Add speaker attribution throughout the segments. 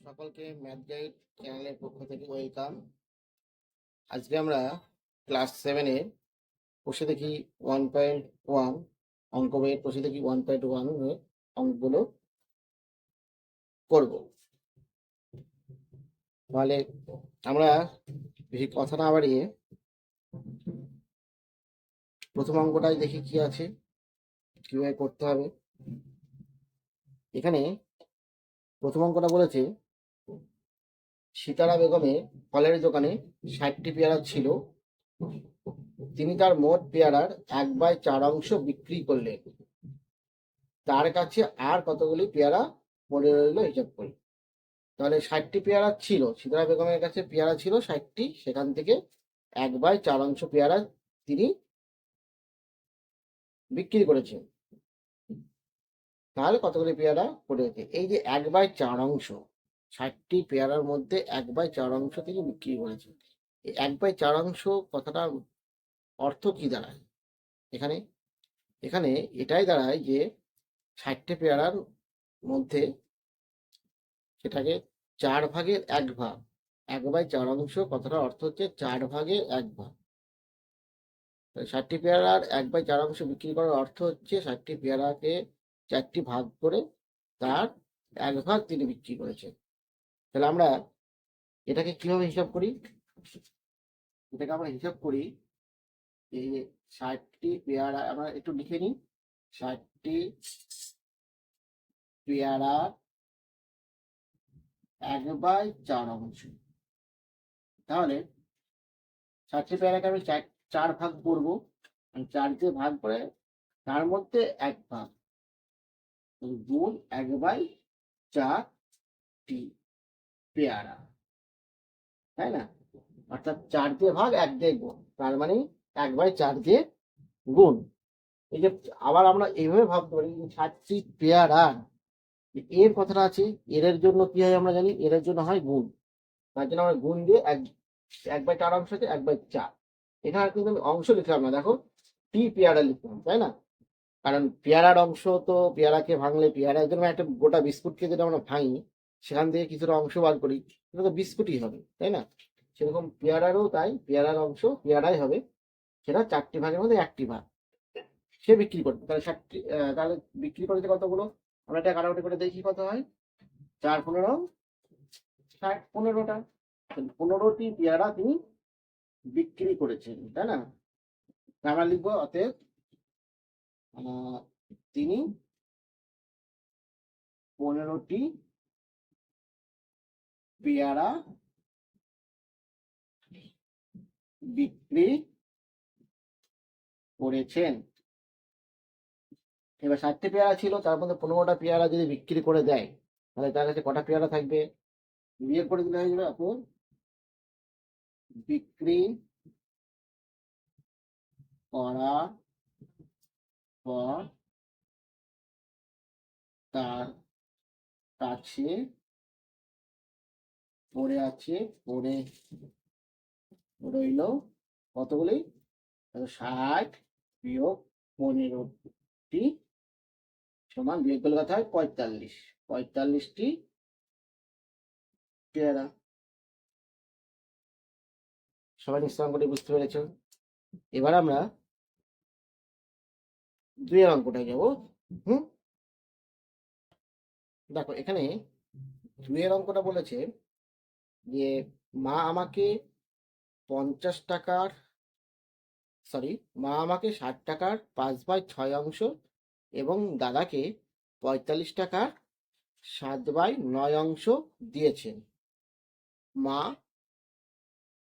Speaker 1: সকলকে math guide চ্যানেলের পক্ষ থেকে ওয়েলকাম। আজকে আমরা ক্লাস 7-এর বসে দেখি 1.1 অঙ্ক বইয়ের বসে দেখি 1.1 এর অঙ্কগুলো করব। তাহলে আমরা বেশি কথা না বাড়িয়ে প্রথম অঙ্কটাই দেখি কি আছে, কিভাবে করতে হবে। এখানে প্রথম অঙ্কটা বলেছে সিতারা বেগমের ফলের দোকানে 60টি পেয়ারা ছিল। তিনি তার মোট পেয়ারার 1/4 বিক্রি করলেন। তার কাছে আর কতগুলি পেয়ারা পড়ে রইল হিসাব করি। তাহলে 60টি পেয়ারা ছিল, সিতারা বেগমের কাছে পেয়ারা ছিল 60টি, সেখান থেকে 1/4 পেয়ারা তিনি বিক্রি করেছেন। তাহলে কতগুলি পেয়ারা পড়ে আছে? এই যে 1/4, 60টি পেয়ারার মধ্যে 1/4 তিনি বিক্রি করেছেন। এই 1/4 কথাটার অর্থ কি দাঁড়ায়? এখানে এখানে এটাই দাঁড়ায় যে 60টি পেয়ারার মধ্যে সেটাকে 4/1 1/4 কথাটার অর্থ হচ্ছে 4/1। 60টি পেয়ারার 1/4 বিক্রি করার অর্থ হচ্ছে 60টি পেয়ারাকে 4টি ভাগ করে তার 1 ভাগ তিনি বিক্রি করেছেন। তাহলে আমরা এটাকে কিভাবে হিসাব করি? এটাকে আমরা হিসাব করি এই যে 60টি পেয়ারা আমরা একটু লিখে নিই। 60টি পেয়ারা 1/4। তাহলে 60টি পেয়ারাকে আমি 4 ভাগ করবো, 4 দিয়ে ভাগ করে তার মধ্যে 1 ভাগ গুণ 1/4টি পেয়ারা, তাই না? অর্থাৎ 4 দিয়ে ভাগ 1 দিয়ে গুণ, তার মানে 1/4 দিয়ে গুণ। এই যে আবার আমরা এইভাবে ভাবতে পারি 60টি পেয়ারা, এর কথাটা আছে, এর জন্য কি হয় আমরা জানি, এর জন্য হয় গুণ। তার জন্য আমরা গুণ দিয়ে 1/4 অংশকে 1/4। এখানে কিন্তু আমি অংশ লিখলাম না, দেখো টি পেয়ারা লিখলাম, তাই না? কারণ পেয়ারার অংশ তো পেয়ারাকে ভাঙলে পেয়ারার জন্য একটা গোটা বিস্কুটকে যদি আমরা ভাঙি সেখান থেকে কিছুটা অংশ বার করি, সেটা তো বিস্কুটই হবে, তাই না? সেরকম পেয়ারারও তাই, পেয়ারার অংশ পেয়ারাই হবে, সেটা 4টি ভাগের মধ্যে 1টি ভাগ সে বিক্রি করবে। তাহলে 60টি, তাহলে বিক্রি করেছে কতগুলো? আমরা এটা কাটাকুটি করে দেখি কত হয়। 4 15 60, 15টা। 15টি পেয়ারা তিনি বিক্রি করেছেন, তাই না? আমরা লিখবো অতএব তিনি 15টি পেয়ারা বিক্রি করেছেন। এবার 60টি পেয়ারা ছিল, তার মধ্যে 15টা পেয়ারা যদি বিক্রি করে দেয়, তাহলে তার কাছে কটা পেয়ারা থাকবে? বিয়োগ করে দিলে হয়ে যাবে আপু, বিক্রি করার পর তার কাছে পড়ে রইল কতগুলি? 60 বিয়োগ 15টি সমান, বিয়োগ করলে কথা হয় 45টি পেয়ারা। সবাই নিশ্চয় অঙ্কটি বুঝতে পেরেছ। এবার আমরা 2 অঙ্কটায় যাব। দেখো এখানে 2 অঙ্কটা বলেছে যে মা আমাকে 50 টাকার মা আমাকে 60 টাকার 5/6 এবং দাদাকে 45 টাকার 7/9 দিয়েছেন। মা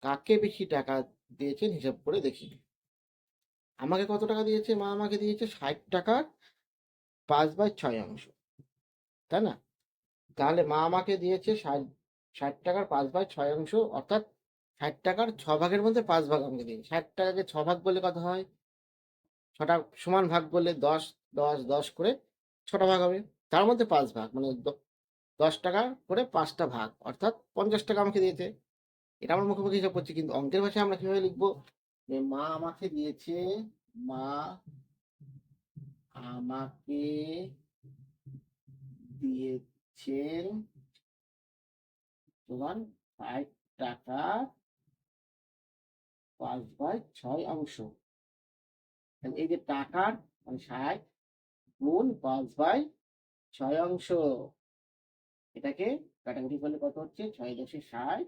Speaker 1: কাকে বেশি টাকা দিয়েছেন হিসাব করে দেখি। আমাকে কত টাকা দিয়েছে? মা আমাকে দিয়েছে 60 টাকার 5/6, তাই না? তাহলে মা আমাকে দিয়েছে 60 টাকার 5/6, অর্থাৎ 60 টাকার 6 ভাগের মধ্যে 5 ভাগ আমাকে দিয়েছে। 60 টাকাকে 6 ভাগ বললে কত হয়? 6টা সমান ভাগ করলে 10 10 10 করে 6টা ভাগ হবে, তার মধ্যে 5 ভাগ মানে 10 টাকা করে 5টা ভাগ, অর্থাৎ 50 টাকা আমাকে দিয়েছে। এটা আমরা মুখে মুখে হিসাব করছি, কিন্তু অঙ্কের ভাষায় আমরা কিভাবে লিখবো? যে মা আমাকে দিয়েছে, মা আমাকে দিয়েছেন সমান 60 টাকা 5/6 এই যে টাকার মানে 60 গুণ 5/6 এটাকে কাটাকুটি করলে কত হচ্ছে? 6×60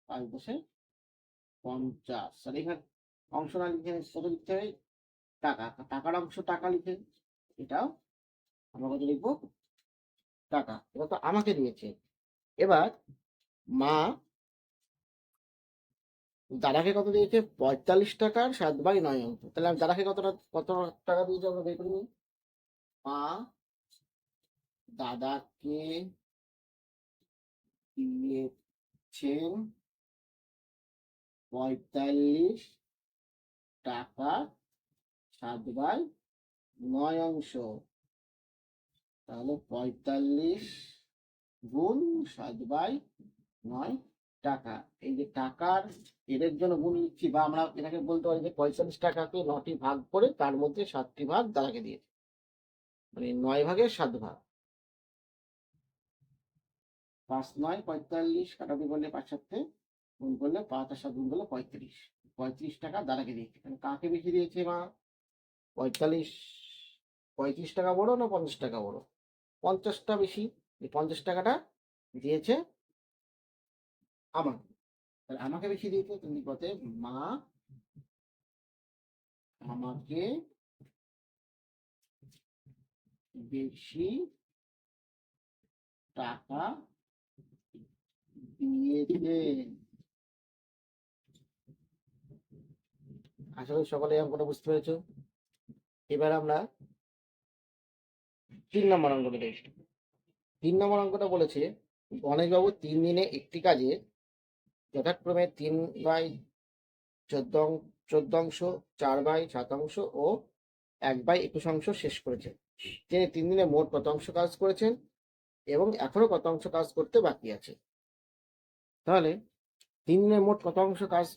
Speaker 1: 5×50। আর এখানে অংশ না লিখে কত লিখতে হবে? টাকা। টাকার অংশ টাকা লিখে এটাও আমরা কত লিখবো? টাকা। এটা তো আমাকে দিয়েছে। এবার মা দাদাকে কত দিয়েছে? 45 টাকার 7/9 অংশ। তাহলে আমি দাদাকে কত টাকা দিয়েছে আমরা বের করে নিই। মা দাদাকে দিয়েছেন 45 টাকা 7/9 অংশ। তাহলে 45 গুণ 7/9 টাকা। এই যে টাকার এদের জন্য গুণ লিখছি, বা আমরা এটাকে বলতে পারি যে 45 টাকাকে 9টি ভাগ করে তার মধ্যে 7টি ভাগ দাদাকে দিয়েছে, মানে 9 ভাগের 7 ভাগ। 5×9 45, কাটাকুটি করলে 5 সাথে গুণ করলে 5 আর 7 গুণ করলে 35। 35 টাকা দাদাকে দিয়েছে। কাকে বেশি দিয়েছে মা? 45। 35 টাকা বড় না 50 টাকা বড়? 50টা বেশি। এই 50 টাকাটা দিয়েছে আমাকে। তাহলে আমাকে বেশি দিয়েছে, তুমি কত? মা আমাকে বেশি টাকা দিয়েছে। আশা করি সকলে অঙ্কটা বুঝতে পেরেছো। এবার আমরা 3 নম্বর অঙ্কটা দেখি। 3 নম্বর অঙ্কটা বলেছে গণেশবাবু 3 দিনে একটি কাজে যথাক্রমে 3/14 4/7 ও 1/21 শেষ করেছেন। তিনি 3 দিনে মোট কত অংশ কাজ করেছেন এবং এখনো কত অংশ কাজ করতে বাকি আছে। তাহলে 3 দিনে মোট কত অংশ কাজ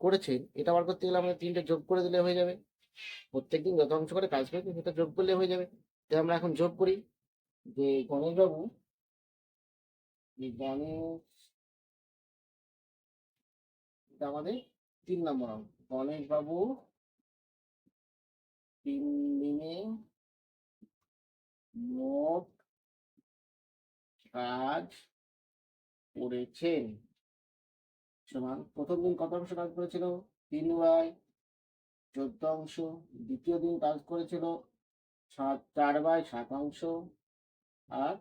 Speaker 1: করেছেন এটা বার করতে গেলে আমরা 3টে যোগ করে দিলে হয়ে যাবে। প্রত্যেকদিন যত অংশ করে কাজ করেছেন সেটা যোগ করলে হয়ে যাবে। তাই আমরা এখন যোগ করি যে গণেশবাবু এটা আমাদের 3 নম্বর অঙ্ক। গণেশবাবু 3 দিনে মোট কাজ করেছেন সমান প্রথম দিন কত অংশ কাজ করেছিল? 3/14। দ্বিতীয় দিন কাজ করেছিল 4/7 আর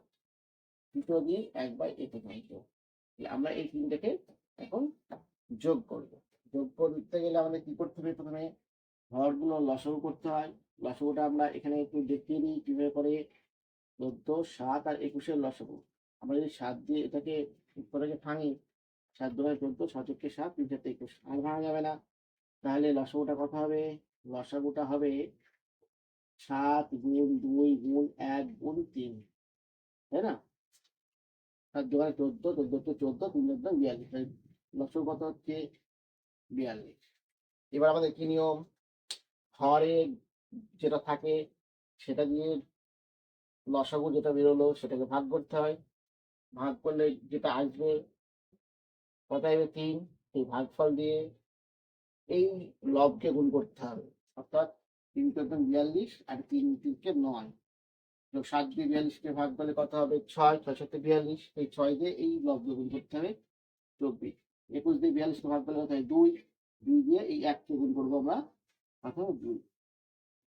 Speaker 1: তৃতীয় দিন 1/21। আমরা এই তিনটাকে এখন যোগ করব। যোগ করতে গেলে আমাদের কি করতে হবে? প্রথমে হরগুলো লসাগু করতে হয়। লসাগুটা আমরা এখানে একটু দেখিয়ে দিই কিভাবে করে। 14, 7 আর 21 লসাগু। আমরা যদি 7 দিয়ে এটাকে উপরে ভাঙি, 7 2 14, 6 4 7, 3 4 21, আর ভাঙা যাবে না। তাহলে লসাগুটা কত হবে? লসাগুটা হবে 7 গুণ 2 গুণ 1 গুণ 3, তাই না? 7 2 14, 14 14, 3 14 42। লসাগু কত হচ্ছে? 42। এবার আমাদের কি নিয়ম? হরে যেটা থাকে সেটা দিয়ে লসাগু যেটা বেরোলো সেটাকে ভাগ করতে হয়। ভাগ করলে যেটা আসবে কত আসবে? 3। এই ভাগফল দিয়ে এই লবকে গুণ করতে হবে। অর্থাৎ 3 14 42 আর 3 3 9। 7 দিয়ে 42কে ভাগ করলে কত হবে? 6। 6 7 42। এই 6 দিয়ে এই লবকে গুণ করতে হবে 24। 21 দিয়ে 42কে ভাগ করলে কত হয়? 2। 2 দিয়ে এই 1কে গুণ করবো আমরা, কত হবে? 2।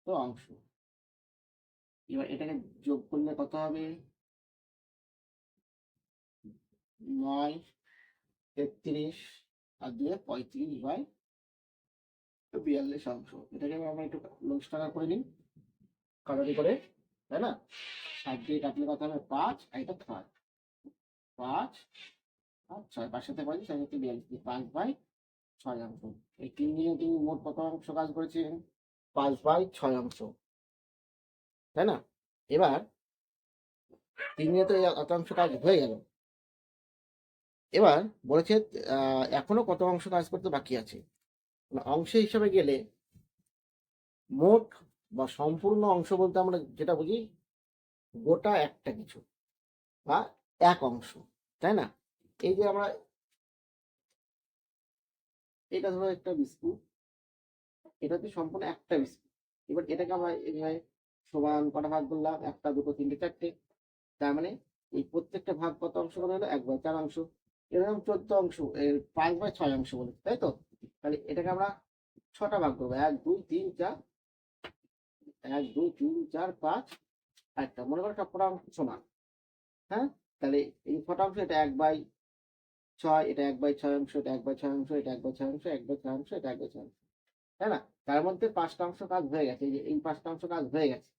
Speaker 1: তো অংশ। এবার এটাকে যোগ করলে কত হবে? 9 33 আর 2 35/42 অংশ। এটাকে আমরা একটু লঘিষ্ঠাকার করে নিই কাটারি করে, তাই না? 7 দিয়ে কাটলে কত হবে? 5 আর এটা 5। 5 আর 6, 5 সাথে 5, 6 সাথে 42, 5/6 অংশ। এই 3 দিনে তিনি মোট কত অংশ কাজ করেছেন? 5/6 অংশ, তাই না? এবার 3 দিনে তো এত অংশ কাজ হয়ে গেল। এবার বলেছে এখনো কত অংশ কাজ করতে বাকি আছে। অংশ হিসাবে গেলে মোট বা সম্পূর্ণ অংশ বলতে আমরা যেটা বুঝি গোটা একটা কিছু বা এক অংশ, তাই না? এই যে আমরা এটা ধরো একটা বিস্কুট, এটা হচ্ছে সম্পূর্ণ একটা বিস্কুট। এবার এটাকে আমরা এইভাবে সমান কটা ভাগ করলাম, 1 2 3 4টে। তার মানে এই প্রত্যেকটা ভাগ কত অংশ করে হলো, 1/4 অংশ। এরকম 14 অংশ, 5/6 অংশ বলে, তাই তো? তাহলে এটাকে আমরা 6টা ভাগ করবো, 1 2 3 4, 1 2 3 4 5, একটা মনে করো সব কটা অংশ সমান। হ্যাঁ, তাহলে এই কটা অংশ, এটা 1/6, এটা 1/6 অংশ, এটা 1/6 অংশ, এটা 1/6 অংশ, 1/6 অংশ, এটা 1/6 অংশ, তাই না? তার মধ্যে 5টা অংশ কাজ হয়ে গেছে, এই যে এই 5টা অংশ কাজ হয়ে গেছে।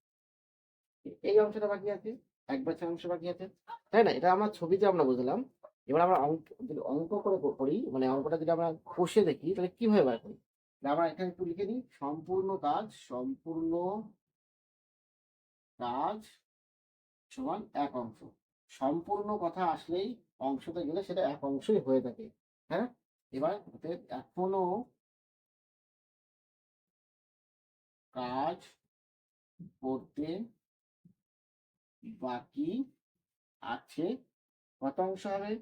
Speaker 1: এই অংশটা বাকি আছে, 1/6 অংশ বাকি আছে, তাই না? এটা আমরা ছবিতে আমরা বুঝলাম। এবার আমরা অঙ্ক যদি অঙ্ক করে করি, মানে অঙ্কটা যদি আমরা কষে দেখি, তাহলে কিভাবে বার করি? তাহলে আমরা এখানে একটু লিখে দিই, সম্পূর্ণ কাজ সমান 1 অংশ। সম্পূর্ণ কথা আসলেই অংশতে গেলে সেটা 1 অংশই হয়ে থাকে। হ্যাঁ, এবার এখনো কাজ করতে বাকি আছে, কত অংশ হবে?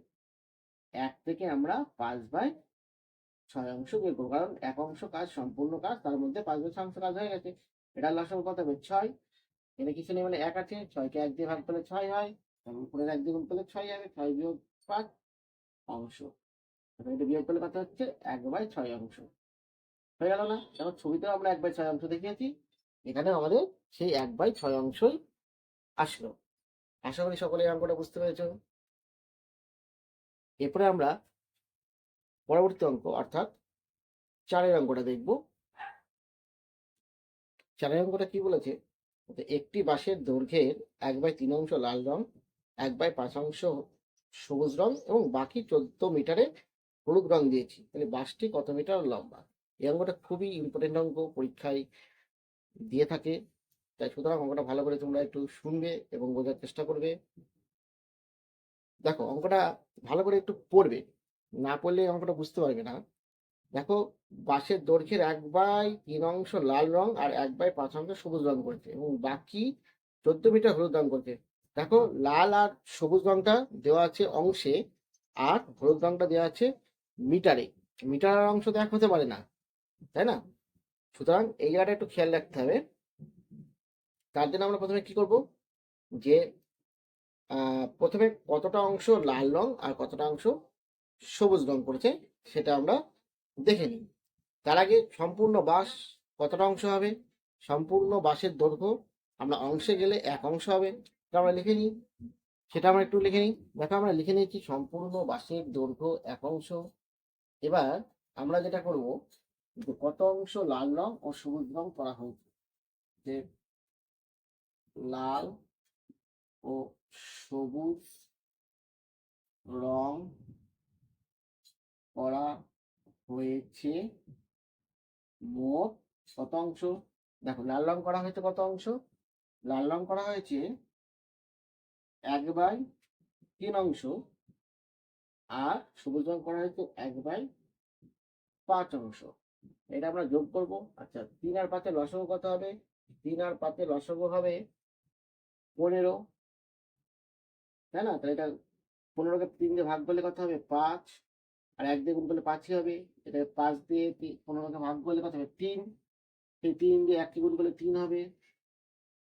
Speaker 1: 1 থেকে আমরা 5/6 অংশ বের করবো, কারণ 1 অংশ কাজ সম্পূর্ণ কাজ, তার মধ্যে 5/6 অংশ কাজ হয়ে গেছে। এটা লসাগু কত হবে? 6। এটা কিছু নেই মানে 1 আছে, 6কে 1 দিয়ে ভাগ করলে 6 হয়, এবং উপরের 1 দিয়ে গুণ করলে 6 হবে, 6 বিয়োগ 5 অংশ। এটা বিয়োগ করলে কত হচ্ছে? 1/6 অংশ হয়ে গেল না? যেমন ছবিতেও আমরা 1/6 অংশ দেখিয়েছি, এখানে আমাদের সেই 1/6 অংশই আসলো। আশা করি সকলে এই অঙ্কটা বুঝতে পেরেছ। এরপরে আমরা পরবর্তী অঙ্ক অর্থাৎ 4 অঙ্কটা দেখব। 4 অঙ্কটা কি বলেছে? একটি বাঁশের দৈর্ঘ্যের 1/3 অংশ লাল রং, 1/5 অংশ সবুজ রং এবং বাকি 14 মিটারে হলুদ রং দিয়েছি, তাহলে বাঁশটি কত মিটার লম্বা? এই অঙ্কটা খুবই ইম্পর্টেন্ট অঙ্ক, পরীক্ষায় দিয়ে থাকে, তাই সুতরাং অঙ্কটা ভালো করে তোমরা একটু শুনবে এবং বোঝার চেষ্টা করবে। দেখো অঙ্কটা ভালো করে একটু পড়বে, না পড়লে অঙ্কটা বুঝতে পারবে না। দেখো, বাঁশের দৈর্ঘ্যের 1/3 অংশ লাল রং আর 1/5 অংশ সবুজ রং করেছে এবং বাকি 14 মিটার হলুদ রং করেছে। দেখো, লাল আর সবুজ রংটা দেওয়া আছে অংশে, আর হলুদ রংটা দেওয়া আছে মিটারে। মিটার অংশ তো এক হতে পারে না, তাই না? সুতরাং এই জায়গাটা একটু খেয়াল রাখতে হবে। তার জন্য আমরা প্রথমে কি করব, যে প্রথমে কতটা অংশ লাল রং আর কতটা অংশ সবুজ রং করেছে সেটা আমরা দেখে নিই। তার আগে সম্পূর্ণ বাঁশ কতটা অংশ হবে? সম্পূর্ণ বাঁশের দৈর্ঘ্য আমরা অংশে গেলে 1 অংশ হবে, সেটা আমরা লিখে নিই। সেটা আমরা একটু লিখে নিই। দেখো, আমরা লিখে নিয়েছি সম্পূর্ণ বাঁশের দৈর্ঘ্য 1 অংশ। এবার আমরা যেটা করব, যে কত অংশ লাল রং ও সবুজ রং করা হয়েছে, যে লাল ও সবুজ রং করা হয়েছে মোট কত অংশ? দেখো, লাল রং করা হয়েছে কত অংশ? লাল রং করা হয়েছে 1/3 অংশ, আর সবুজ রং করা হয়েছে 1/5 অংশ। এটা আমরা যোগ করব। আচ্ছা, 3 আর 5 এর লসাগু কত হবে? 3 আর 5 এর লসাগু হবে 15, তাই না? তাহলে এটা 15কে 3 দিয়ে ভাগ করলে কত হবে? 5, আর 1 দিয়ে গুণ করলে 5ই হবে। এটা 5 দিয়ে 15কে ভাগ করলে কত হবে? 3। সেই 3 দিয়ে 1 কে গুণ করলে 3 হবে।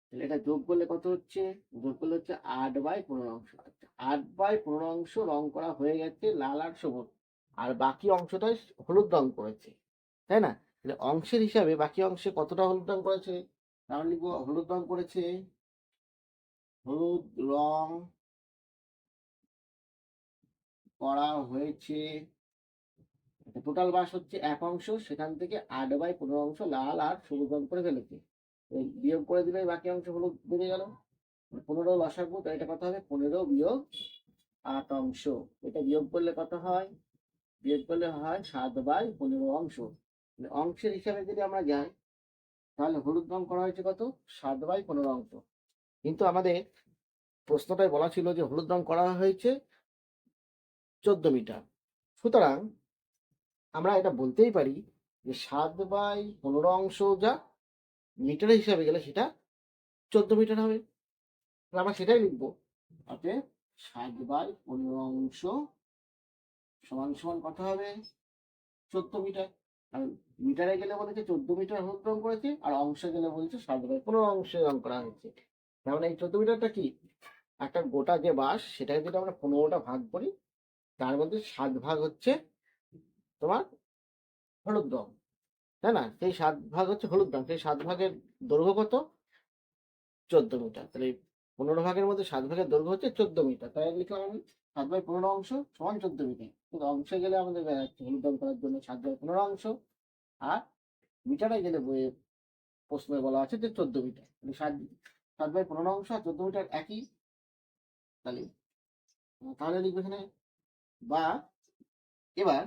Speaker 1: তাহলে এটা যোগ করলে কত হচ্ছে? যোগ করলে হচ্ছে 8/15 অংশ। আচ্ছা, 8/15 অংশ রং করা হয়ে গেছে লাল আর সবুজ, আর বাকি অংশটাই হলুদ রং করেছে, তাই না? তাহলে অংশের হিসাবে বাকি অংশে কতটা হলুদ রং করেছে? তাহলে লিখবো হলুদ রং করেছে, হলুদ রং করা হয়েছে। টোটাল বাস হচ্ছে 1 অংশ, সেখান থেকে 8/15 অংশ লাল আর সবুজ রং করে ফেলেছে। এই বিয়োগ করে দিলে বাকি অংশ হলুদ বেরিয়ে গেল। 15 লসাগু, তো এটা কত হবে? 15 বিয়োগ 8 অংশ। এটা বিয়োগ করলে কত হয়? বিয়োগ করলে হয় 7/15 অংশ। অংশের হিসাবে যদি আমরা যাই, তাহলে হলুদ রং করা হয়েছে কত? 7/15 অংশ। কিন্তু আমাদের প্রশ্নটায় বলা ছিল যে হলুদ রং করা হয়েছে 14 মিটার। সুতরাং আমরা এটা বলতেই পারি যে 7/15 অংশ যা মিটারের হিসাবে গেলে সেটা 14 মিটার হবে। আমরা সেটাই লিখবো, অতএব 7/15 অংশ সমান সমান কত হবে? 14 মিটার। কারণ মিটারে গেলে বলেছে 14 মিটার হলুদ রং করেছে, আর অংশে গেলে বলছে 7/15 অংশে রং করা হয়েছে। তার মানে এই 14 মিটারটা কি, একটা গোটা যে বাঁশ সেটাকে যদি আমরা 15টা ভাগ করি, তার মধ্যে 7 ভাগ হচ্ছে তোমার হলুদ রং, তাই না? সেই 7 ভাগ হচ্ছে হলুদ রং, সেই 7 ভাগের দৈর্ঘ্য কত? 14 মিটার। তাহলে 15 ভাগের মধ্যে 7 ভাগের দৈর্ঘ্য হচ্ছে 14 মিটার। তাই লিখলাম আমি 7/15 অংশ সমান 14 মিটার। কিন্তু অংশে গেলে আমাদের হলুদ রং করার জন্য 7/15 অংশ, আর মিটারে গেলে বইয়ে প্রশ্নে বলা আছে যে 14 মিটার। মানে 7/15 অংশ আর 14 মিটার একই। তাহলে তাহলে লিখবে এখানে বা। এবার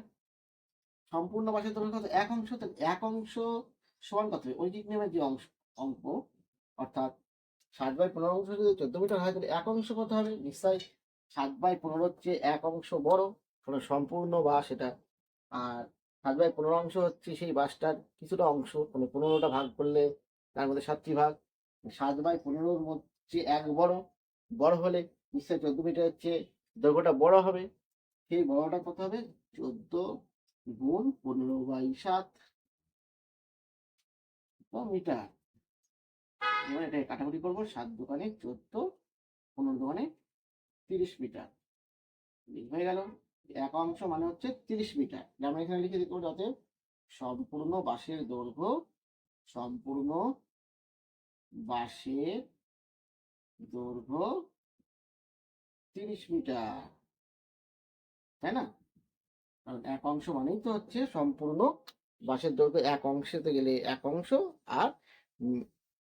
Speaker 1: সম্পূর্ণ বাঁশের দৈর্ঘ্য কত? 1 অংশ। তাহলে 1 অংশ সমান কত হবে? ঐকিক নিয়মের যে অঙ্ক, অর্থাৎ 7/15 অংশ যদি 14 মিটার হয়, তাহলে 1 অংশ কত হবে? নিশ্চয়ই 7/15 হচ্ছে 1 অংশ বড়, কারণ সম্পূর্ণ বাঁশ এটা। আর 7/15 অংশ হচ্ছে সেই বাঁশটার কিছুটা অংশ, মানে 15টা ভাগ করলে তার মধ্যে 7টি ভাগ। 7/15 মধ্যে 1 বড়, বড় হলে নিশ্চয়ই 14 মিটার হচ্ছে দৈর্ঘ্যটা বড় হবে। সেই বড়টা কত হবে? 14 গুণ 15/7 মিটার। এবার এটা কাটাকুটি করবো, 7 দোকানে 14, 15 দোকানে 30 মিটার। হয়ে গেল। 1 অংশ মানে হচ্ছে 30 মিটার। আমরা এখানে লিখে দিতে পারি, যাতে সম্পূর্ণ বাঁশের দৈর্ঘ্য, সম্পূর্ণ বাঁশের দৈর্ঘ্য 30 মিটার, তাই না? কারণ 1 অংশ মানেই তো হচ্ছে সম্পূর্ণ বাঁশের দৈর্ঘ্য। 1 অংশেতে গেলে 1 অংশ, আর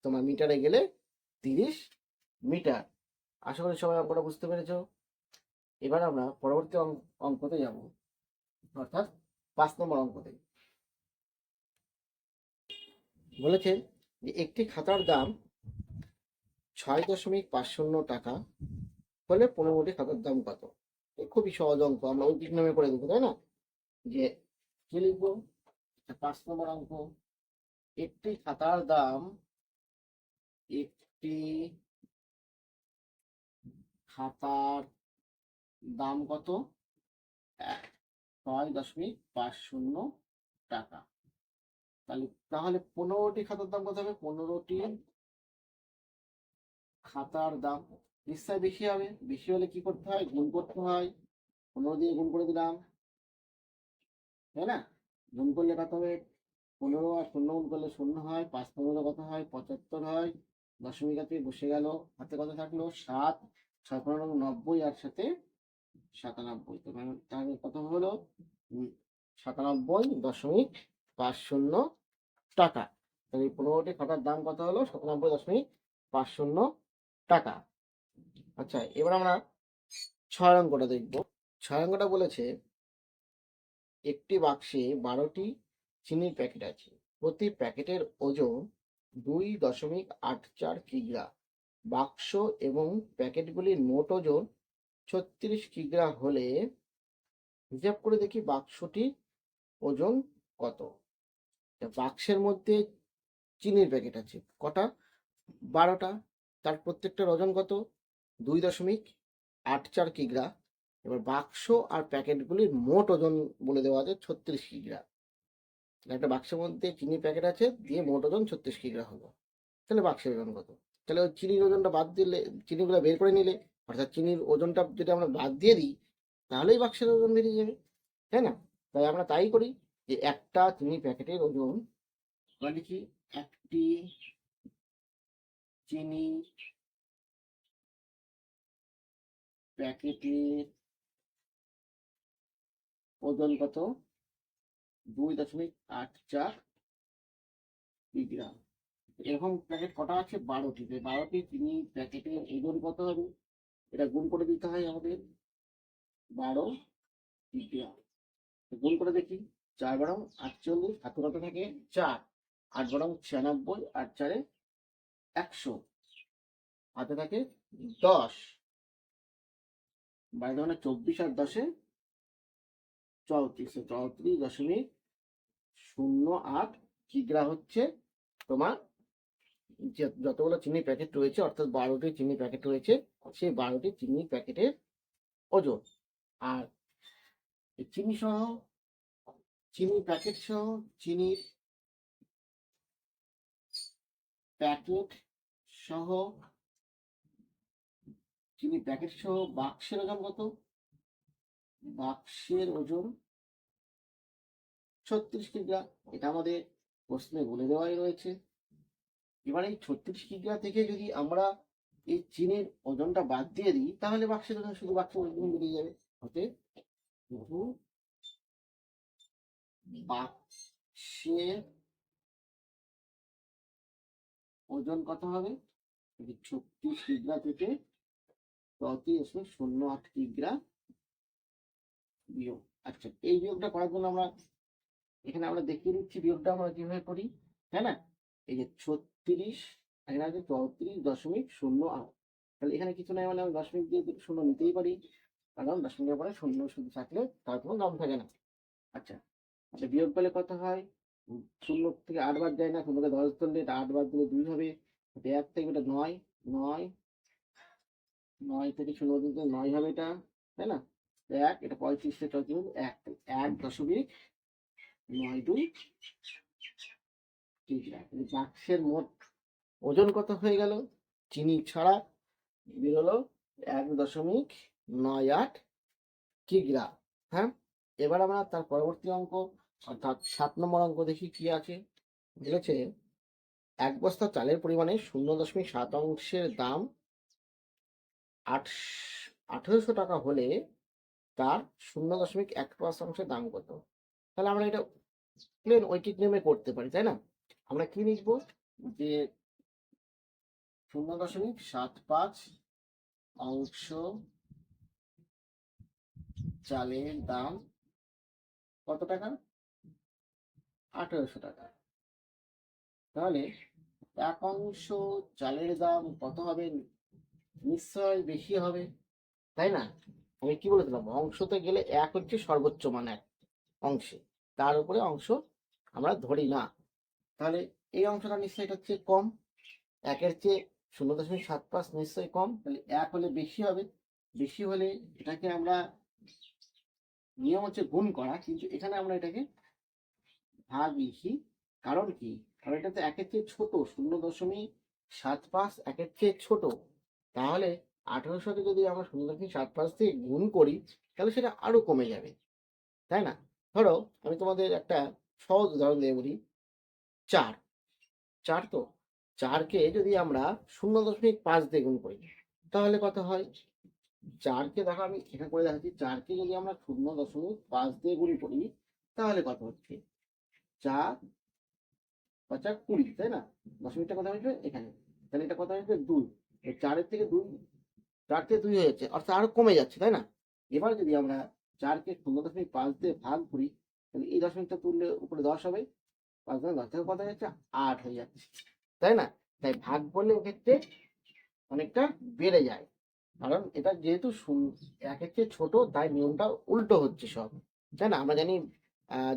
Speaker 1: তোমার মিটারে গেলে 30 মিটার। আশা করি সবাই অঙ্কটা বুঝতে পেরেছো। এবার আমরা পরবর্তী অঙ্কতে যাব, অর্থাৎ 5 নম্বর অঙ্কতে। বলেছে যে একটি খাতার দাম 6.50 টাকা হলে 15টি খাতার দাম কত? খুবই সহজ অঙ্ক, আমরা ঐকিক নামে করে দেবো, তাই না? যে কি লিখবো? 5 নম্বর অঙ্ক। একটি খাতার দাম, একটি খাতার দাম কত? 6.50 টাকা। তাহলে 15টি খাতার দাম কত হবে? 15টি খাতার দাম নিশ্চয় বেশি হবে। বেশি হলে কি করতে হয়? গুণ করতে হয়। 15 দিয়ে গুণ করে দিলাম, তাই না? গুণ করলে কত হবে? 15 আর 0 গুণ করলে 0 হয়, 5 কত হয়? 75 হয়। দশমিক আছে বসে গেল, হাতে কত থাকলো? 7, 6 90, আর সাথে 97। তাহলে কত হলো? 97.50 টাকা। তাহলে 15টি খাতার দাম কত হলো? 97.50 টাকা। আচ্ছা, এবার আমরা 6 অঙ্কটা দেখব। 6 অঙ্কটা বলেছে একটি বাক্সে 12টি চিনির প্যাকেট আছে, প্রতি প্যাকেটের ওজন 2.84 কিগ্রা। বাক্স এবং প্যাকেটগুলির মোট ওজন 36 কিগ্রা হলে হিসাব করে দেখি বাক্সটির ওজন কত। বাক্সের মধ্যে চিনির প্যাকেট আছে কটা? 12টা। তার প্রত্যেকটার ওজন কত? 2.84 কিগ্রা। এবার বাক্স আর প্যাকেটগুলির মোট ওজন বলে দেওয়া আছে 36 কিগ্রা। একটা বাক্সের মধ্যে চিনির প্যাকেট আছে, দিয়ে মোট ওজন 36 কিগ্রা হলো। তাহলে বাক্সের ওজন কত? তাহলে ওই চিনির ওজনটা বাদ দিলে, চিনিগুলো বের করে নিলে, অর্থাৎ চিনির ওজনটা যদি আমরা বাদ দিয়ে দিই, তাহলেই বাক্সের ওজন বেরিয়ে যাবে, তাই না? তাই আমরা তাই করি, যে একটা চিনি প্যাকেটের ওজন, লিখি একটি চিনি প্যাকেটের ওজন কত? 2.84 কিগ্রা। এরকম প্যাকেট কটা আছে? 12টি। 12টি চিনি প্যাকেটের ওজন কত হবে? এটা গুণ করে দিতে হয় আমাদের। 12 কিগ্রা গুণ করে দেখি। 4×48, হাতে কত থাকে? 4। 8×96, 8×4 100, হাতে থাকে 10। 12×24 আর 10 34, 34.08 কিগ্রা হচ্ছে তোমার যতগুলো চিনি প্যাকেট রয়েছে, অর্থাৎ 12টি চিনি প্যাকেট রয়েছে, সেই 12টি চিনি প্যাকেটের ওজন। আর চিনি সহ, চিনি প্যাকেট সহ, চিনির প্যাকেট সহ, চিনি প্যাকেট সহ বাক্সের ওজন কত? বাক্সের ওজন 36 কিগ্রা। এটা আমাদের প্রশ্নে বলে দেওয়াই রয়েছে। এবার এই 36 কিগ্রা থেকে যদি আমরা এই চিনির ওজনটা বাদ দিয়ে দিই, তাহলে বাক্সের ওজন শুধু বাক্সের ওজন বেরিয়ে যাবে। অতএব বাক্সের ওজন কত হবে? 36 কিগ্রা থেকে প্রতি 0.08 কিগ্রা বিয়োগ। আচ্ছা, এই বিয়োগটা করার জন্য আমরা এখানে আমরা দেখিয়ে দিচ্ছি বিয়োগটা আমরা কিভাবে করি, তাই না? এই যে 36, এখানে আছে 34.08। তাহলে এখানে কিছু নাই, মানে আমি দশমিক দিয়ে শূন্য নিতেই পারি, কারণ দশমিকের পরে শূন্য শুধু থাকলে তার কোনো দাম থাকে না। আচ্ছা, আচ্ছা, বিয়োগ পেলে কত হয়? 0 থেকে 8 বাদ যায় না, 0 কে 10 ধরলে এটা 8 বাদ দিলে 2 হবে, 1 থেকে এটা 9, 9, 9 থেকে 0 দিলে 9 হবে এটা, তাই না? 1, এটা 35 থেকে 34, 1.92 কিগ্রা। বাক্সের মোট ওজন কত হয়ে গেল? চিনি ছাড়া বেরোলো 1.98 কিগ্রা। হ্যাঁ, এবার আমরা তার পরবর্তী অঙ্ক অর্থাৎ 7 নম্বর অঙ্ক দেখি কি আছে। বলেছে 1 বস্তা চালের পরিমাণে 0.7 দাম 1800 টাকা হলে তার 0.1% দাম কত? তাহলে আমরা এটা প্লেন ঐকিক নিয়মে করতে পারি, তাই না? আমরা কি লিখবো? যে 0.75 অংশ চালের দাম কত টাকা? 1800 টাকা। তাহলে 1 অংশ চালের দাম কত হবে? নিশ্চয় বেশি হবে, তাই না? আমি কি বলেছিলাম, অংশতে গেলে 1 হচ্ছে সর্বোচ্চ মান এক অংশে, তার উপরে অংশ আমরা ধরি না। তাহলে এই অংশটা নিশ্চয়ই এটা হচ্ছে কম, 1-এর চেয়ে 0.75 নিশ্চয়ই কম, তাহলে 1 হলে বেশি হবে। বেশি হলে এটাকে আমরা, নিয়ম হচ্ছে গুণ করা, কিন্তু এখানে আমরা এটাকে ভাগ লিখি। কারণ কি? কারণ এটা তো 1-এর চেয়ে ছোট, 0.75 1-এর চেয়ে ছোট। তাহলে 1800কে যদি আমরা 0.75 দিয়ে গুণ করি, তাহলে সেটা আরো কমে যাবে, তাই না? ধরো আমি তোমাদের একটা সহজ উদাহরণ দিয়ে বলি, 4, 4 তো 4কে যদি আমরা 0.5 দিয়ে গুণ করি, তাহলে কত হয়? 4কে দেখো আমি এখানে করে দেখাচ্ছি, 4কে যদি আমরা 0.5 দিয়ে গুণ করি, তাহলে কত হচ্ছে? 4 5 20, তাই না? দশমিকটা কত হয়েছে এখানে, তাহলে এটা কত হয়েছে? 2। 4-এর থেকে 2, 4 থেকে 2 হয়ে যাচ্ছে, অর্থাৎ আরো কমে যাচ্ছে, তাই না? এবার যদি আমরা 4কে 0.5 দিয়ে ভাগ করি, তাহলে এই দশমিকটা তুললে উপরে 10 হবে, 5 10 থেকে কত হয়ে যাচ্ছে? 8 হয়ে যাচ্ছে, তাই না? তাই ভাগ করলে এক্ষেত্রে অনেকটা বেড়ে যায়, কারণ এটা যেহেতু 1-এর চেয়ে ছোট, তাই নিয়মটা উল্টো হচ্ছে সব, তাই না? আমরা জানি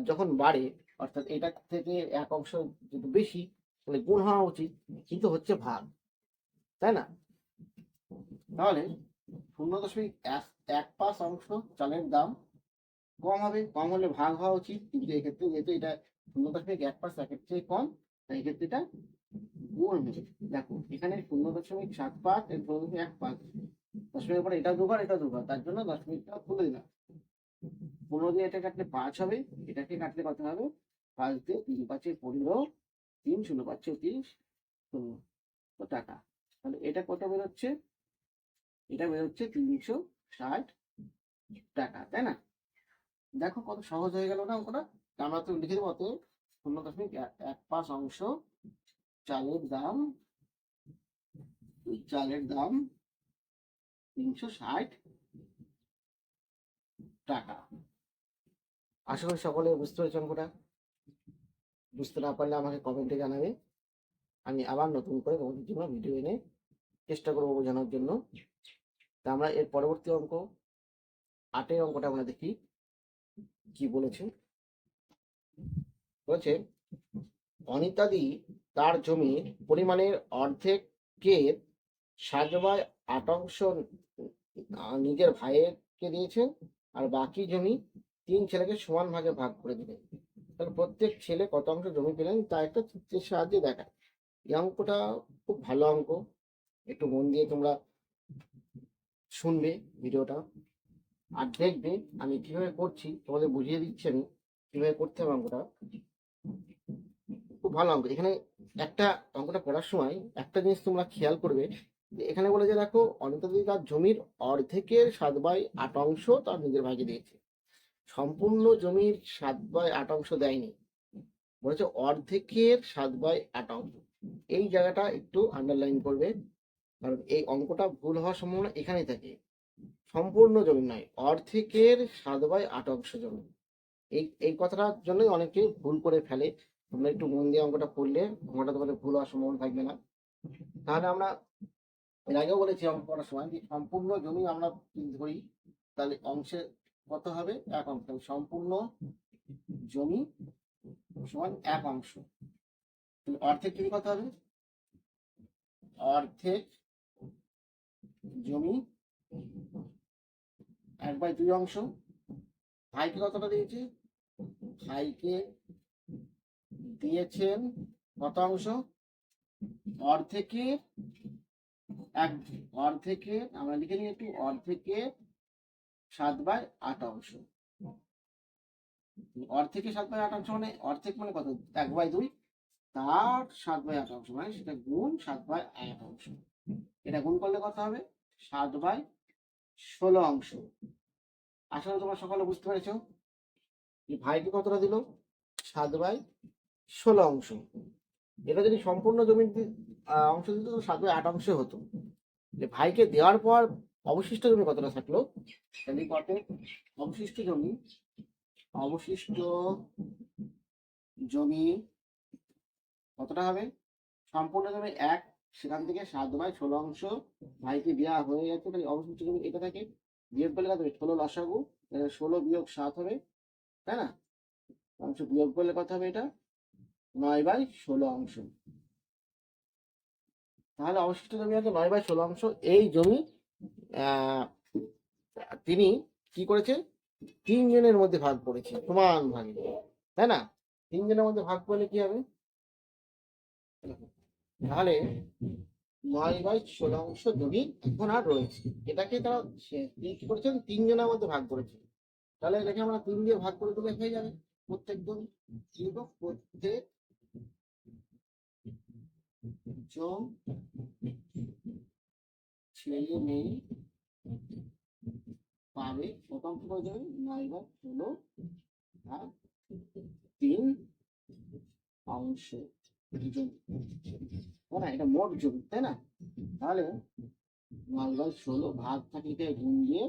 Speaker 1: যখন বাড়ে, অর্থাৎ এটা থেকে 1 অংশ যদি বেশি, তাহলে গুণ হওয়া উচিত, কিন্তু হচ্ছে ভাগ, তাই না? তাহলে 0.15 অংশ চালের দাম কম হবে, কম হলে ভাগ হওয়া উচিত, কিন্তু এক্ষেত্রে যেহেতু এটা 0.15 1-এর চেয়ে কম, তাই এক্ষেত্রে এটা গুণ হবে। দেখো এখানে 0.75 এর 0.15, দশমিকের পরে এটা দুবার এটা দুবার, তার জন্য দশমিকটা তুলে দিলাম। 15 দিয়ে এটা কাটলে 5 হবে, এটাকে কাটলে কত হবে? 5 দিয়ে 3 5 15, 3 0 5 30 টাকা। তাহলে এটা কত বেরোচ্ছে? এটা বেরোচ্ছে 360 টাকা, তাই না? দেখো কত সহজ হয়ে গেল না অঙ্কটা? আমরা তো লিখে দেবো, অত 0.15 অংশ চালের দাম, চালের দাম 360 টাকা। আশা করি সকলে বুঝতে পেরেছে অঙ্কটা। বুঝতে না পারলে আমাকে কমেন্টে জানাবে, আমি আবার নতুন করে তোমাদের জন্য ভিডিও এনে চেষ্টা করবো বোঝানোর জন্য। তা আমরা এর পরবর্তী অঙ্ক 8-এর অঙ্কটা আমরা দেখি কি বলেছে। বলেছে অনিতাদি তার জমির পরিমাণের অর্ধেকের 7/8 অংশ নিজের ভাইয়েরকে দিয়েছেন, আর বাকি জমি তিন ছেলেকে সমান ভাগে ভাগ করে দিলেন। তাহলে প্রত্যেক ছেলে কত অংশ জমি পেলেন তা একটা চিত্রের সাহায্যে দেখায়। এই অঙ্কটা খুব ভালো অঙ্ক, একটু মন দিয়ে তোমরা শুনবে ভিডিওটা আর দেখবে আমি কিভাবে করছি, তোমাদের বুঝিয়ে দিচ্ছি আমি কিভাবে করতে হবে অঙ্কটা। খুব ভালো অঙ্ক। এখানে একটা অঙ্কটা করার সময় একটা জিনিস তোমরা খেয়াল করবে যে এখানে বলে যে দেখো অনিতা দিদি তার জমির অর্ধেকের 7/8 অংশ তার নিজের ভাগে দিয়েছে। সম্পূর্ণ জমির 7/8 অংশ দেয়নি, বলেছে অর্ধেকের 7/8 অংশ। এই জায়গাটা একটু আন্ডারলাইন করবে, কারণ এই অঙ্কটা ভুল হওয়ার সম্ভাবনা এখানেই থাকে। সম্পূর্ণ জমি নয়, অর্ধেকের 7/8 অংশ জমি। এই কথাটার জন্যই অনেকে ভুল করে ফেলে। তোমরা একটু মন দিয়ে অঙ্কটা করলে অঙ্কটা তোমাদের ভুল হওয়ার সম্ভাবনা থাকবে না। তাহলে আমরা এর আগেও বলেছি অঙ্ক করার সময় যে সম্পূর্ণ জমি আমরা ধরি, তাহলে অংশে কত হবে? 1 অংশ। সম্পূর্ণ জমি সমান 1 অংশ। অর্ধেক জমি কত হবে? অর্ধেক জমি 1/2 অংশ। ভাইকে কতটা দিয়েছে? ভাইকে দিয়েছেন কত অংশ? অর্ধেকের অর্ধেকের আমরা লিখে নিই একটু, অর্ধেকের 7/8 অংশ। অর্ধেকের 7/8 অংশ মানে অর্ধেক মানে কত? 1/2, তার 7/8 অংশ মানে সেটা গুণ 7/8 অংশ। এটা গুণ করলে কত হবে? 7/16 অংশ। আসলে তোমরা সকলে বুঝতে পেরেছো যে ভাইকে কতটা দিল? 7/16 অংশ। এটা যদি সম্পূর্ণ জমির অংশ দিত তো 7/8 অংশ হতো। ভাইকে দেওয়ার পর অবশিষ্ট জমি কতটা থাকলো? তাহলে কত অবশিষ্ট জমি কতটা হবে? সম্পূর্ণ জমি 1, সেখান থেকে 7/16 অংশ ভাইকে দেওয়া হয়ে গেছে, তাহলে অবশিষ্ট জমি এটা থাকে। বিয়োগ করলে কত হবে? 16 লসাগু, 16 বিয়োগ 7 হবে, তাই না? অংশ বিয়োগ করলে কত হবে? এটা 9/16 অংশ। তাহলে অবশিষ্ট জমি আছে 9/16 অংশ। এই জমি তিনি কি করেছে? 3 জনের মধ্যে ভাগ করেছে সমান ভাগে, তাই না? 3 জনের মধ্যে ভাগ করলে কি হবে? তাহলে 9/16 অংশ জমি এখন আর রয়েছে। এটাকে তারা কি করেছেন? 3 জনের মধ্যে ভাগ করেছে। তাহলে এটাকে আমরা 3 দিয়ে ভাগ করে দিলে হয়ে যাবে। প্রত্যেক জন প্রত্যেক জন ছেলে মেয়ে পাবে কত অংশ করে যাবে? 9/16 আর 3 অংশ জমি, তাই না? এটা মোট জমি, তাই না? তাহলে 9/16 ভাগ থাকে গুণ দিয়ে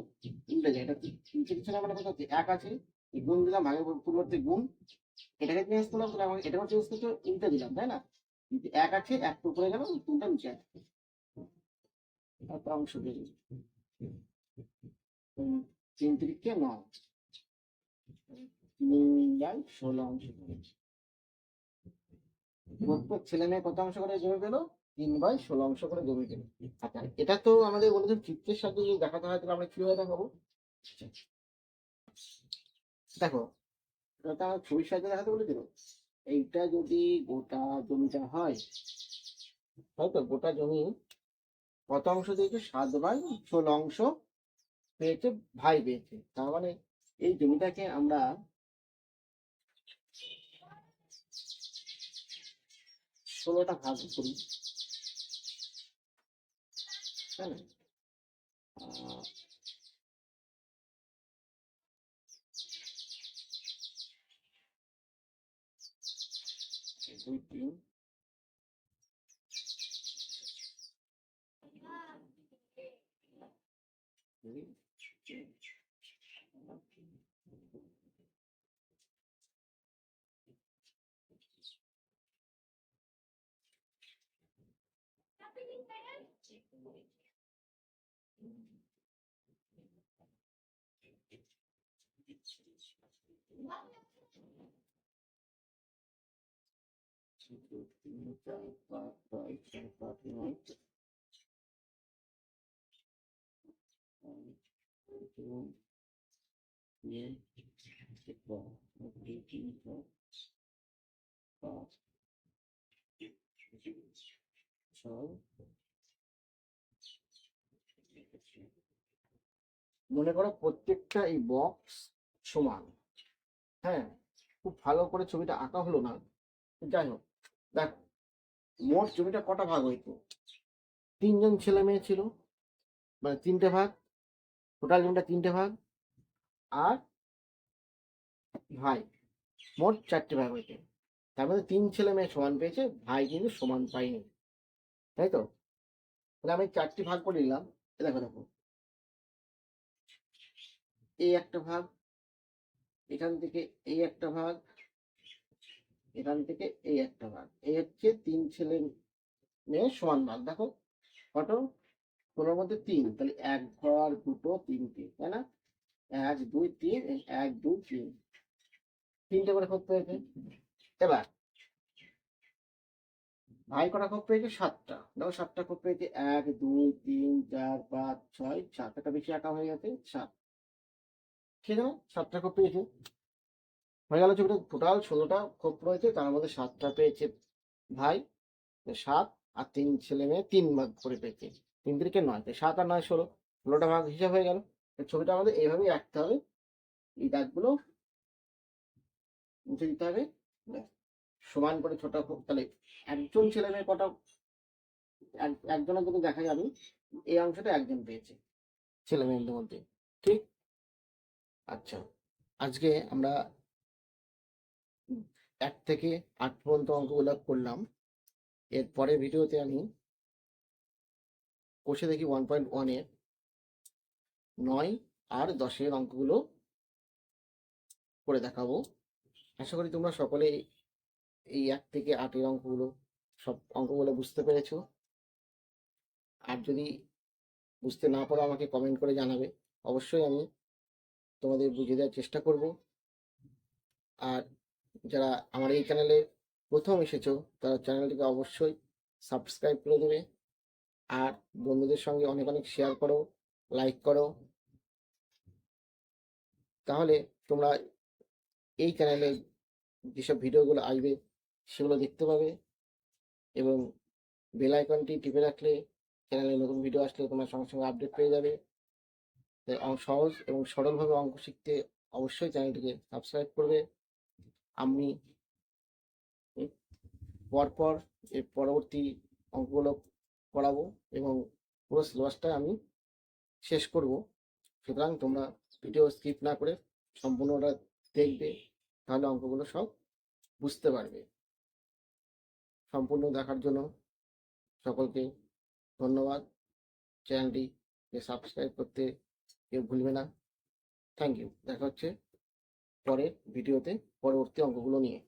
Speaker 1: উল্টে যায়। এটা নিচে পিছনে মানে কত হচ্ছে? 1 আছে, গুণ দিলাম, ভাগের পরিবর্তে গুণ। এটাকে চেঞ্জ করলাম, এটাকে চেঞ্জ করতে উল্টে দিলাম, তাই না? 1 আছে, 1 তো উপরে গেল, 3টা নিচে আছে। একটা অংশ বেরিয়ে 3 3 9, 3/16 অংশ। প্রত্যেক ছেলে মেয়ে কত অংশ করে জমি পেলো? 3/16 অংশ করে জমি পেলো। আচ্ছা, এটা তো আমাদের বলেছেন চিত্রের সাহায্যে যদি দেখাতে হয় তাহলে আমরা কিভাবে দেখাবো? দেখো, এটা আমার ছবির সাহায্যে দেখাতে বলেছিল। এইটা যদি গোটা জমিটা হয়, হয়তো গোটা জমি কত অংশ দিয়েছে? 7/16 অংশ পেয়েছে ভাই পেয়েছে। তার মানে এই জমিটাকে আমরা 16টা ভাগ করি, তাই না? 2 3 4 5 6 7 8 9 দিয়ে 2, 3, 4, 5, 6। মনে করো প্রত্যেকটা এই বক্স সমান। হ্যাঁ, খুব ভালো করে ছবিটা আঁকা হলো না, যাই হোক। দেখ, মোট জমিটা কটা ভাগ হইতো? 3 জন ছেলে মেয়ে ছিল, মানে 3টে ভাগ, টোটাল জমিটা 3টে ভাগ, আর ভাই, মোট 4টে ভাগ হইতো। তার মধ্যে 3 ছেলে মেয়ে সমান পেয়েছে, ভাই কিন্তু সমান পাইনি, তাই তো? তাহলে আমি 4টি ভাগ করে নিলাম। দেখো দেখো, এই একটা ভাগ, এখান থেকে এই একটা ভাগ, এখান থেকে এই একটা ভাগ, এই হচ্ছে 3 ছেলে মেয়ে সমান ভাগ। দেখো কত, 16-র মধ্যে 3, তাহলে 1 ঘর 2 3টে, তাই না? 1 2 3, 1 2 3, 3টে করে খোপ পেয়েছে। এবার ভাই কটা খোপ পেয়েছে? 7টা। দেখো 7টা খোপ পেয়েছে, 1 2 3 4 5 6 7, একটা বেশি একা হয়ে গেছে 7, ঠিক আছে? 7টা খোপ পেয়েছে, হয়ে গেল ছবিটা। টোটাল 16টা খোপ রয়েছে, তার মধ্যে 7টা পেয়েছে ভাই, 7, আর 3 ছেলে মেয়ে 3 ভাগ করে পেয়েছে। 3 3 9, 7 আর 9 16, 16টা ভাগ হিসাব হয়ে গেল। ছবিটা আমাদের এইভাবেই আঁকতে হবে, এই দাগগুলো মুছে দিতে হবে, ব্যাস। সমান করে ছোট হোক, তাহলে একজন ছেলে মেয়ে কটা, একজনের যদি দেখাই আমি, এই অংশটা একজন পেয়েছে ছেলে মেয়েদের মধ্যে, ঠিক? আচ্ছা, আজকে আমরা 1 থেকে 8 পর্যন্ত অঙ্কগুলো করলাম। এর পরের ভিডিওতে আমি কষে দেখি 1.1 এর 9 আর 10 এর অঙ্কগুলো করে দেখাবো। আশা করি তোমরা সকলে এই 1 থেকে 8 এর অঙ্কগুলো, সব অঙ্কগুলো বুঝতে পেরেছো। আর যদি বুঝতে না পারো আমাকে কমেন্ট করে জানাবে, অবশ্যই আমি তোমাদের বুঝিয়ে দেওয়ার চেষ্টা করব। আর যারা আমার এই চ্যানেলে প্রথম এসেছো, তারা চ্যানেলটিকে অবশ্যই সাবস্ক্রাইব করে দেবে, আর বন্ধুদের সঙ্গে অনেক অনেক শেয়ার করো, লাইক করো, তাহলে তোমরা এই চ্যানেলে যেসব ভিডিওগুলো আসবে সেগুলো দেখতে পাবে, এবং বেল আইকনটি টিপে রাখলে চ্যানেলে নতুন ভিডিও আসলে তোমরা সঙ্গে সঙ্গে আপডেট পেয়ে যাবে। তাই সহজ এবং সরলভাবে অঙ্ক শিখতে অবশ্যই চ্যানেলটিকে সাবস্ক্রাইব করবে। আমি পরপর এর পরবর্তী অঙ্কগুলো করাবো, এবং পুরো সিলেবাসটা আমি শেষ করব। সুতরাং তোমরা ভিডিও স্কিপ না করে সম্পূর্ণটা দেখবে, তাহলে অঙ্কগুলো সব বুঝতে পারবে। সম্পূর্ণ দেখার জন্য সকলকে ধন্যবাদ। চ্যানেলটিকে সাবস্ক্রাইব করতে কেউ ভুলবে না। Thank you. দেখা হচ্ছে পরের ভিডিওতে পরবর্তী অঙ্কগুলো নিয়ে।